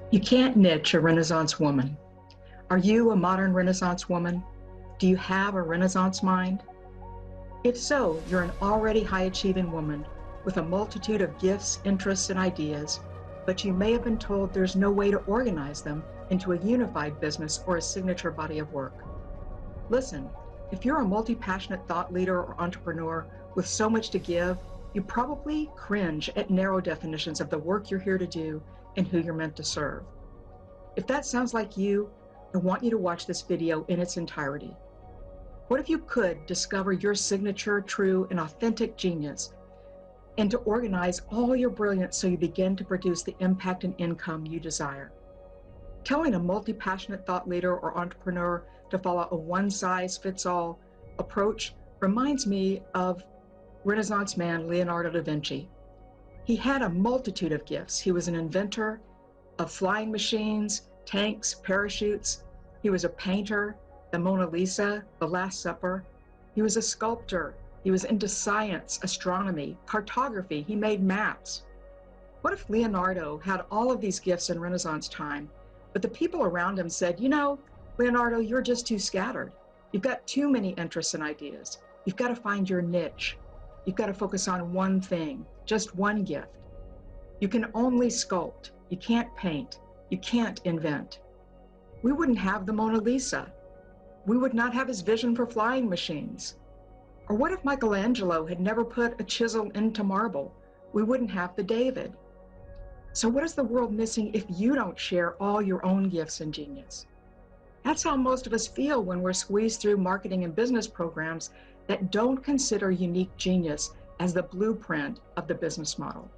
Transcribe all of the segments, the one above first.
You can't niche a Renaissance woman. Are you a modern Renaissance woman? Do you have a Renaissance mind? If so, you're an already high-achieving woman with a multitude of gifts, interests, and ideas, but you may have been told there's no way to organize them into a unified business or a signature body of work. Listen, if you're a multi-passionate thought leader or entrepreneur with so much to give, you probably cringe at narrow definitions of the work you're here to do and who you're meant to serve. If that sounds like you, I want you to watch this video in its entirety. What if you could discover your signature, true, and authentic genius and to organize all your brilliance so you begin to produce the impact and income you desire? Telling a multi-passionate thought leader or entrepreneur to follow a one-size-fits-all approach reminds me of Renaissance man Leonardo da Vinci. He had a multitude of gifts. He was an inventor of flying machines, tanks, parachutes. He was a painter, the Mona Lisa, the Last Supper. He was a sculptor. He was into science, astronomy, cartography. He made maps. What if Leonardo had all of these gifts in Renaissance time, but the people around him said, you know, Leonardo, you're just too scattered. You've got too many interests and ideas. You've got to find your niche. You've got to focus on one thing, just one gift. You can only sculpt. You can't paint. You can't invent. We wouldn't have the Mona Lisa. We would not have his vision for flying machines. Or what if Michelangelo had never put a chisel into marble? We wouldn't have the David. So what is the world missing if you don't share all your own gifts and genius? That's how most of us feel when we're squeezed through marketing and business programs that don't consider unique genius as the blueprint of the business model.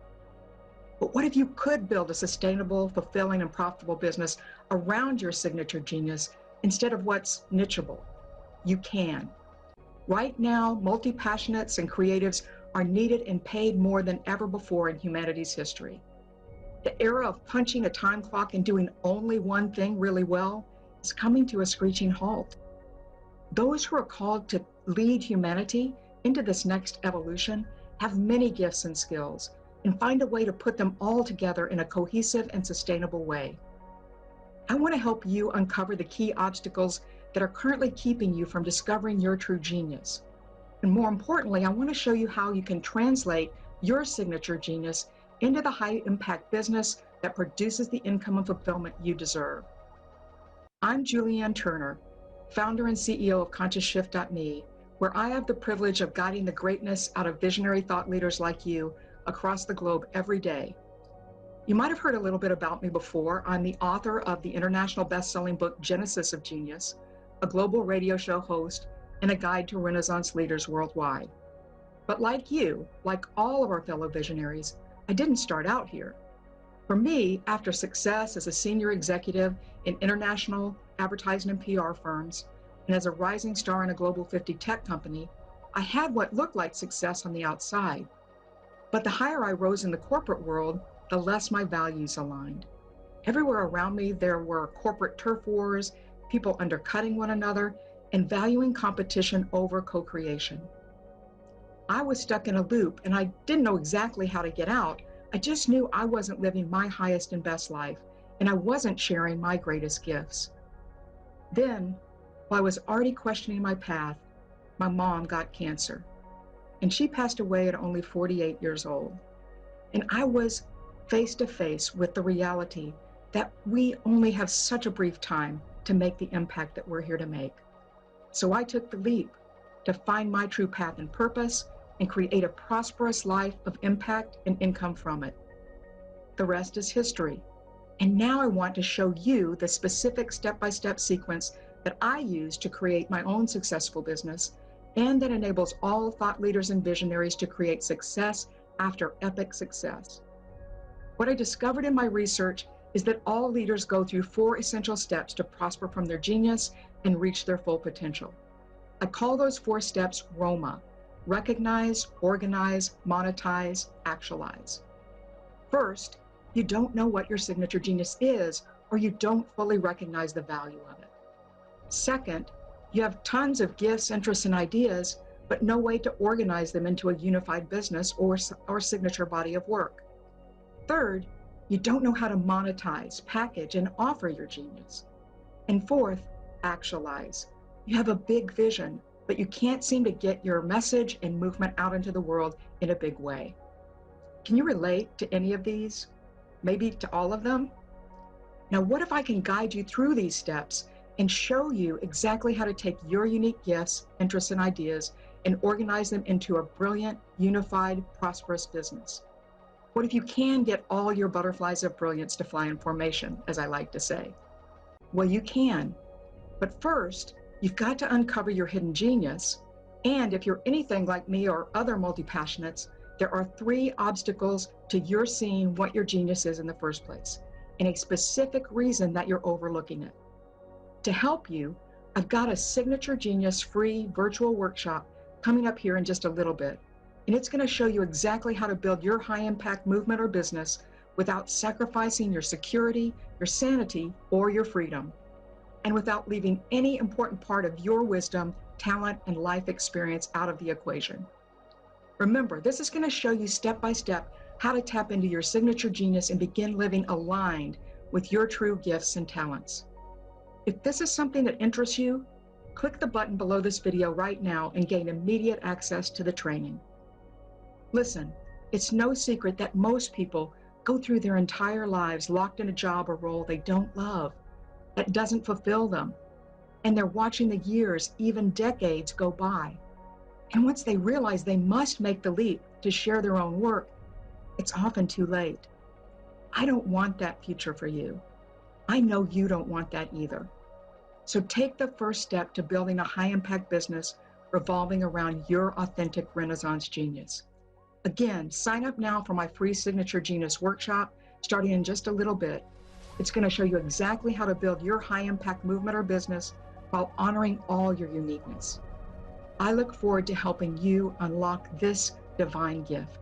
But what if you could build a sustainable, fulfilling, and profitable business around your signature genius instead of what's nicheable? You can. Right now, multi-passionates and creatives are needed and paid more than ever before in humanity's history. The era of punching a time clock and doing only one thing really well is coming to a screeching halt. Those who are called to lead humanity into this next evolution have many gifts and skills, and find a way to put them all together in a cohesive and sustainable way. I want to help you uncover the key obstacles that are currently keeping you from discovering your true genius. And more importantly, I want to show you how you can translate your signature genius into the high-impact business that produces the income and fulfillment you deserve. I'm Julianne Turner, founder and CEO of ConsciousShift.me, where I have the privilege of guiding the greatness out of visionary thought leaders like you across the globe every day. You might have heard a little bit about me before. I'm the author of the international best-selling book, Genesis of Genius, a global radio show host, and a guide to Renaissance leaders worldwide. But like you, like all of our fellow visionaries, I didn't start out here. For me, after success as a senior executive in international advertising and PR firms, and as a rising star in a Global 50 tech company, I had what looked like success on the outside. But the higher I rose in the corporate world, the less my values aligned. Everywhere around me, there were corporate turf wars, people undercutting one another, and valuing competition over co-creation. I was stuck in a loop, and I didn't know exactly how to get out. I just knew I wasn't living my highest and best life, and I wasn't sharing my greatest gifts. Then, while I was already questioning my path, my mom got cancer. And she passed away at only 48 years old. And I was face to face with the reality that we only have such a brief time to make the impact that we're here to make. So I took the leap to find my true path and purpose and create a prosperous life of impact and income from it. The rest is history. And now I want to show you the specific step-by-step sequence that I use to create my own successful business, and that enables all thought leaders and visionaries to create success after epic success. What I discovered in my research is that all leaders go through 4 essential steps to prosper from their genius and reach their full potential. I call those 4 steps ROMA: recognize, organize, monetize, actualize. First, you don't know what your signature genius is, or you don't fully recognize the value of it. Second, you have tons of gifts, interests, and ideas, but no way to organize them into a unified business or signature body of work. Third, You don't know how to monetize, package, and offer your genius. And fourth, actualize. You have a big vision, but you can't seem to get your message and movement out into the world in a big way. Can you relate to any of these? Maybe to all of them? Now, what if I can guide you through these steps and show you exactly how to take your unique gifts, interests, and ideas and organize them into a brilliant, unified, prosperous business? What if you can get all your butterflies of brilliance to fly in formation, as I like to say? Well, you can. But first, you've got to uncover your hidden genius. And if you're anything like me or other multi-passionates, there are 3 obstacles to your seeing what your genius is in the first place, and a specific reason that you're overlooking it. To help you, I've got a signature genius free virtual workshop coming up here in just a little bit. And it's going to show you exactly how to build your high impact movement or business without sacrificing your security, your sanity, or your freedom, and without leaving any important part of your wisdom, talent, and life experience out of the equation. Remember, this is going to show you step by step how to tap into your signature genius and begin living aligned with your true gifts and talents. If this is something that interests you, click the button below this video right now and gain immediate access to the training. Listen, it's no secret that most people go through their entire lives locked in a job or role they don't love, that doesn't fulfill them, and they're watching the years, even decades, go by. And once they realize they must make the leap to share their own work, it's often too late. I don't want that future for you. I know you don't want that either. So take the first step to building a high-impact business revolving around your authentic Renaissance genius. Again, sign up now for my free Signature Genius workshop starting in just a little bit. It's going to show you exactly how to build your high-impact movement or business while honoring all your uniqueness. I look forward to helping you unlock this divine gift.